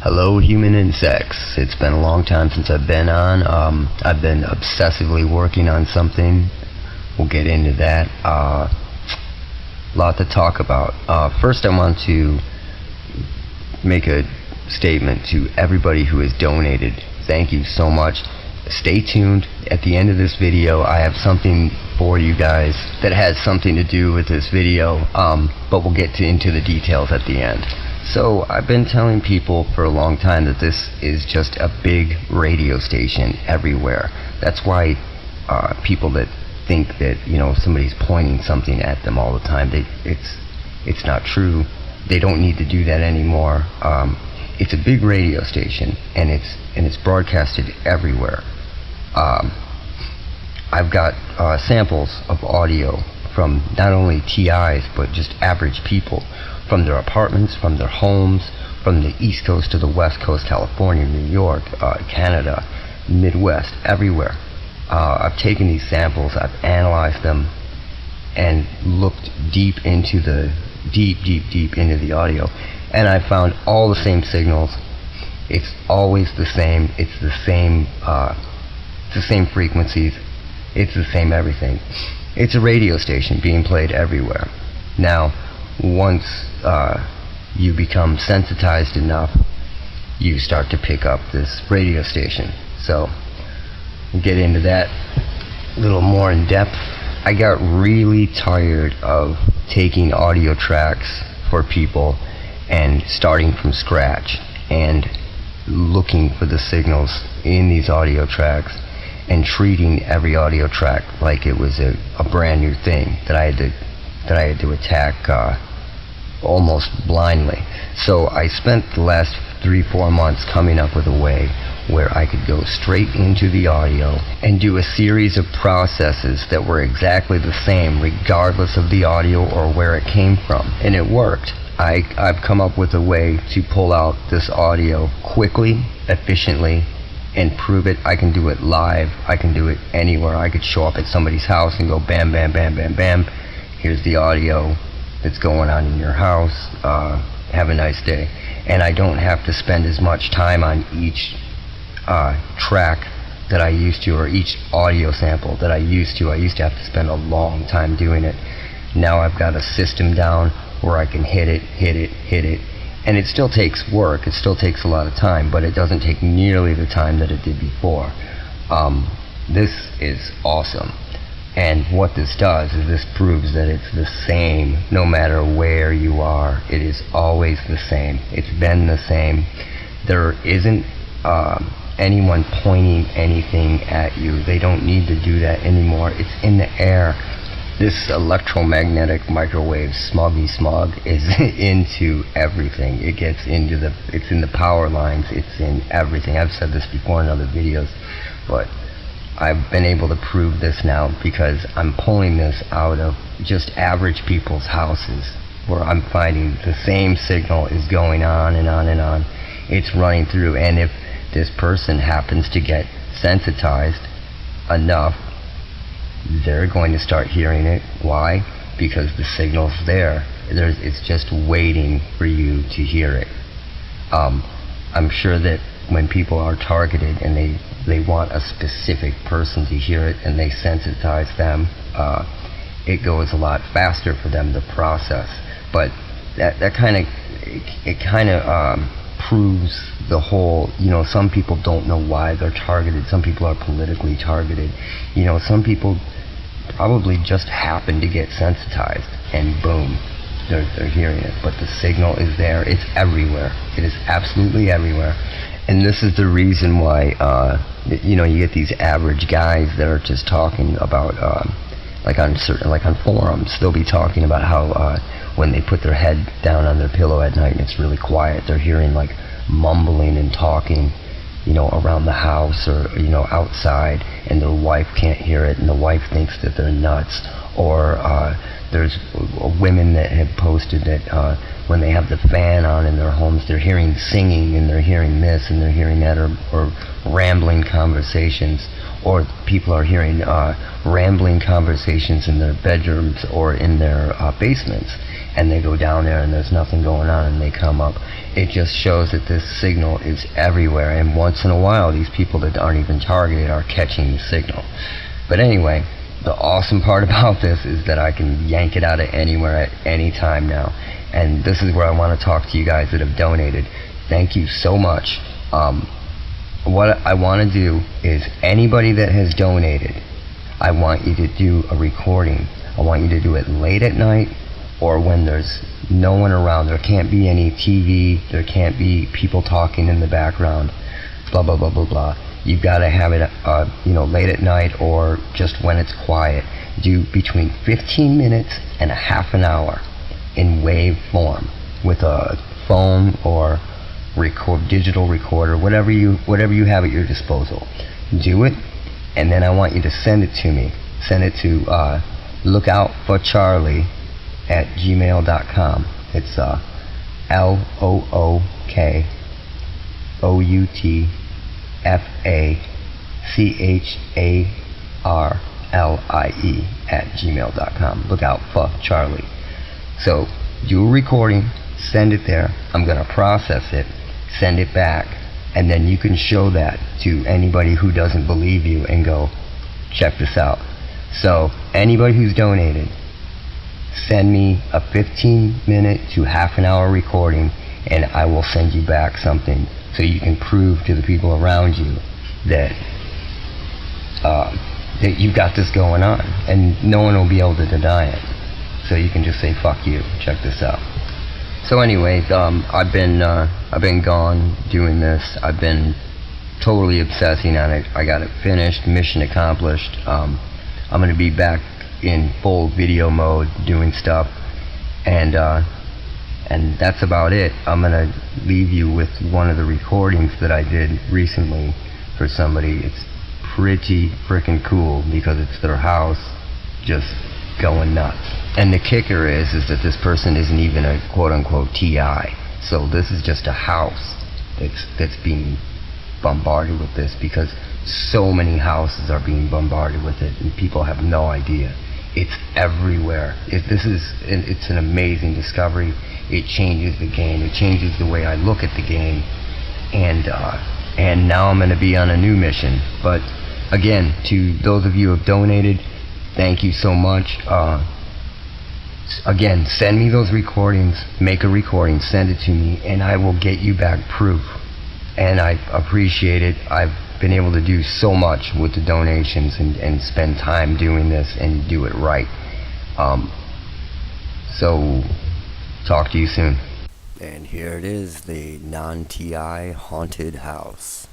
Hello, human insects. It's been a long time since I've been on. I've been obsessively working on something. We'll get into that. Lot to talk about. First, I want to make a statement to everybody who has donated. Thank you so much. Stay tuned. At the end of this video, I have something for you guys that has something to do with this video, but we'll get into the details at the end. So I've been telling people for a long time that this is just a big radio station everywhere. That's why people that think that somebody's pointing something at them all the time, it's not true. They don't need to do that anymore. It's a big radio station, and it's broadcasted everywhere. I've got samples of audio from not only TIs but just average people, from their apartments, from their homes, from the East Coast to the West Coast, California, New York, Canada, Midwest, everywhere. I've taken these samples, I've analyzed them, and looked deep into the audio, and I found all the same signals. It's always the same. It's the same frequencies. It's the same everything. It's a radio station being played everywhere. Now, once you become sensitized enough, you start to pick up this radio station. So we'll get into that a little more in depth. I got really tired of taking audio tracks for people and starting from scratch and looking for the signals in these audio tracks and treating every audio track like it was a brand new thing that I had to attack almost blindly. So I spent the last 3-4 months coming up with a way where I could go straight into the audio and do a series of processes that were exactly the same regardless of the audio or where it came from, and it worked. I've come up with a way to pull out this audio quickly, efficiently, and prove it. I can do it live. I can do it anywhere. I could show up at somebody's house and go bam, bam, bam, bam, bam. Here's the audio that's going on in your house. Have a nice day. And I don't have to spend as much time on each track that I used to, or each audio sample that I used to. I used to have to spend a long time doing it. Now I've got a system down where I can hit it, and it still takes work. It still takes a lot of time, but it doesn't take nearly the time that it did before. This is awesome. And what this does is this proves that it's the same no matter where you are. It is always the same. It's been the same. There isn't anyone pointing anything at you. They don't need to do that anymore. It's in the air. This electromagnetic microwave smog is into everything. It gets into it's in the power lines. It's in everything. I've said this before in other videos, but I've been able to prove this now because I'm pulling this out of just average people's houses, where I'm finding the same signal is going on and on and on. It's running through, and if this person happens to get sensitized enough, they're going to start hearing it. Why? Because the signal's there. It's just waiting for you to hear it. I'm sure that when people are targeted and they want a specific person to hear it and they sensitize them, it goes a lot faster for them to process. But that kind of proves the whole, some people don't know why they're targeted. Some people are politically targeted. Some people probably just happen to get sensitized, and boom, they're hearing it. But the signal is there. It's everywhere. It is absolutely everywhere. And this is the reason why you get these average guys that are just talking about like on forums, they'll be talking about how when they put their head down on their pillow at night and it's really quiet, they're hearing like mumbling and talking around the house or outside, and their wife can't hear it, and the wife thinks that they're nuts. Or There's women that have posted that when they have the fan on in their homes, they're hearing singing and they're hearing this and they're hearing that, or rambling conversations, or people are hearing rambling conversations in their bedrooms or in their basements, and they go down there and there's nothing going on and they come up. It just shows that this signal is everywhere, and once in a while these people that aren't even targeted are catching the signal. But anyway, the awesome part about this is that I can yank it out of anywhere at any time now. And this is where I want to talk to you guys that have donated. Thank you so much. What I want to do is, anybody that has donated, I want you to do a recording. I want you to do it late at night or when there's no one around. There can't be any TV, there can't be people talking in the background, blah blah blah blah blah. You've got to have it late at night or just when it's quiet. Do between 15 minutes and a half an hour in wave form with a phone or digital recorder, whatever you have at your disposal. Do it, and then I want you to send it to me. Send it to lookoutforcharlie@gmail.com. It's LOOKOUTFACHARLIE@gmail.com. Look out for Charlie. So do a recording, send it there. I'm going to process it, send it back, and then you can show that to anybody who doesn't believe you and go, check this out. So anybody who's donated, send me a 15-minute to half an hour recording, and I will send you back something so you can prove to the people around you that that you've got this going on, and no one will be able to deny it. So you can just say, fuck you, check this out. So anyway, I've been gone doing this. I've been totally obsessing on it. I got it finished, mission accomplished. I'm going to be back in full video mode doing stuff, and that's about it. I'm going to leave you with one of the recordings that I did recently for somebody. It's pretty freaking cool because it's their house just going nuts. And the kicker is that this person isn't even a quote-unquote TI. So this is just a house that's being bombarded with this, because so many houses are being bombarded with it and people have no idea. It's everywhere. It's an amazing discovery. It changes the game. It changes the way I look at the game. And now I'm going to be on a new mission. But again, to those of you who have donated, thank you so much. Again, send me those recordings, make a recording, send it to me, and I will get you back proof. And I appreciate it. I've been able to do so much with the donations and spend time doing this and do it right. So, talk to you soon. And here it is, the non-TI haunted house.